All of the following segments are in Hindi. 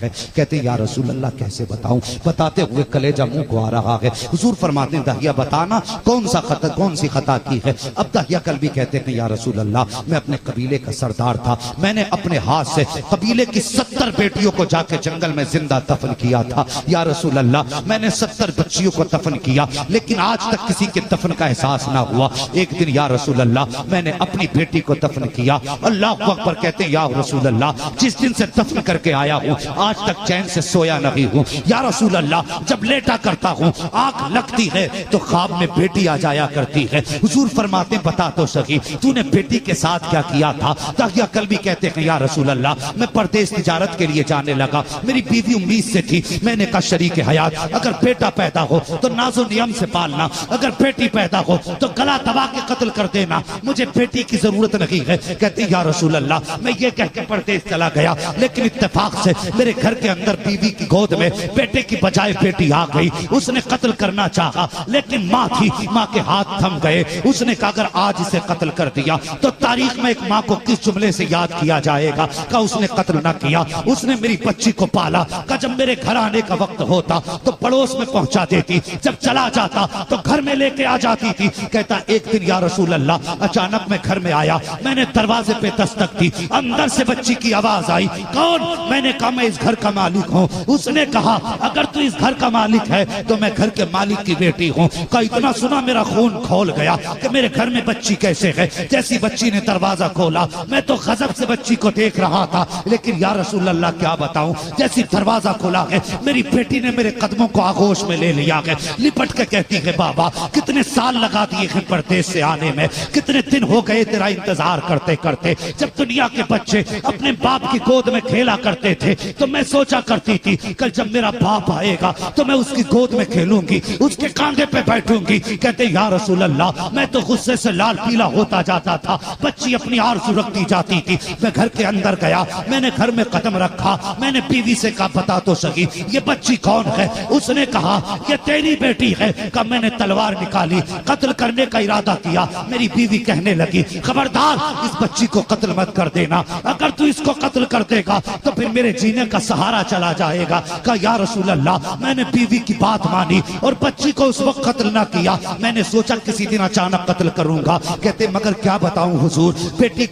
कहते या रसूल अल्लाह कैसे बताऊं। बताते हुए कलेजा मुंह को आ रहा है। हुजूर फरमाते हैं दहिया बताना कौन सी खता की है। अब दहिया कल्बी कहते हैं या रसूल अल्लाह मैं अपने कबीले का सरदार था, मैंने अपने हाथ से कबीले की 70 बेटियों को जाके जंगल में जिंदा दफन किया था। या रसूल अल्लाह मैंने 70 बच्चियों को दफन किया, लेकिन आज तक किसी के दफन का एहसास ना हुआ। एक दिन या रसूल अल्लाह मैंने अपनी बेटी को दफन किया। अल्लाह अकबर कहते हैं या रसूल अल्लाह जिस दिन से दफन करके आया हूँ आज तक चैन से सोया नहीं हूँ। या रसूल अल्लाह जब लेटा करता हूँ आंख लगती है तो ख्वाब में बेटी आ जाया करती है। हुजूर फरमाते बता तो सही तूने बेटी के साथ क्या किया था। दहिया कल्बी कहते हैं या रसूल अल्लाह मैं परदेश तिजारत के लिए जाने लगा, मेरी बीवी उम्मीद से थी, मैंने कहा शरीक हयात अगर बेटा पैदा हो तो नाजो नियम से पालना, अगर बेटी पैदा हो तो गला दबा के कत्ल कर देना, मुझे बेटी की जरूरत नहीं है। कहते या रसूल अल्लाह मैं ये कह के परदेश चला गया, लेकिन इत्तेफाक से मेरे घर के अंदर बीवी की गोद में बेटे की बजाय बेटी आ गई। उसने कत्ल करना चाहा लेकिन माँ थी, माँ के हाथ थम गए। उसने कहा अगर आज इसे कत्ल कर दिया तो तारीख में एक माँ को किस जुमले से याद किया जाएगा। कहा उसने कत्ल ना किया, उसने मेरी बच्ची को पाला। कहा जब मेरे घर आने का वक्त होता तो पड़ोस में पहुंचा देती, जब चला जाता तो घर में लेके आ जाती थी। कहता एक दिन या रसूल अल्लाह अचानक मैं घर में आया, मैंने दरवाजे पे दस्तक दी, अंदर से बच्ची की आवाज आई, कौन? मैंने कहा मैं इस घर का मालिक हूँ। उसने कहा अगर तू इस घर का मालिक है तो मैं घर के मालिक की बेटी हूँ। कहा इतना सुना मेरा खून खोल गया कि मेरे घर में बच्ची कैसे है। जैसी बच्ची ने दरवाजा खोला मैं तो गजब से बच्ची को देख रहा था, लेकिन या रसूल अल्लाह क्या बताऊं, जैसी दरवाजा खोला है मेरी बेटी ने मेरे कदमों को आगोश में ले लिया है। लिपट के कहती है बाबा कितने साल लगा दिए हैं परदेश से आने में, कितने दिन हो गए तेरा इंतजार करते करते। जब दुनिया के बच्चे अपने बाप की गोद में खेला करते थे तो मैं सोचा करती थी कल जब मेरा बाप आएगा तो मैं उसकी गोद में खेलूंगी, उसके कांधे पे बैठूंगी। कहते या रसूल अल्लाह मैं तो गुस्से से लाल पीला होता जाता था, बच्ची अपनी आरज़ू रखती जाती थी। मैं घर के अंदर गया, मैंने घर में कदम रखा, मैंने बीवी से कहा बता तो सही ये बच्ची कौन है। उसने कहा ये तेरी बेटी है। कहा मैंने तलवार निकाली, कत्ल करने का इरादा किया। मेरी बीवी कहने लगी खबरदार इस बच्ची को कत्ल मत कर देना, अगर तू इसको कत्ल कर देगा तो फिर मेरे जीने का सहारा चला जाएगा। कहा या रसूल अल्लाह मैंने बीवी की बात मानी और बच्ची को उस वक्त कत्ल ना किया, मैंने सोचा किसी दिन अचानक कत्ल करूंगा। कहते मगर क्या बताऊं हुजूर बेटी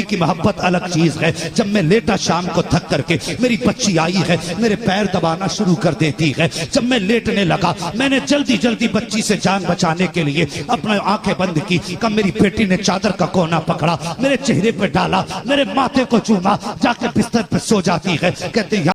की मोहब्बत अलग चीज है। जब मैं लेटा शाम को थक करके मेरी बच्ची आई है, मेरे पैर दबाना शुरू कर देती है। जब मैं लेटने लगा मैंने जल्दी जल्दी बच्ची से जान बचाने के लिए अपनी आंखें बंद की। कब मेरी बेटी ने चादर का कोना पकड़ा, मेरे चेहरे पे डाला, मेरे माथे को चूमा, जाके बिस्तर पे सो जाती है। कहते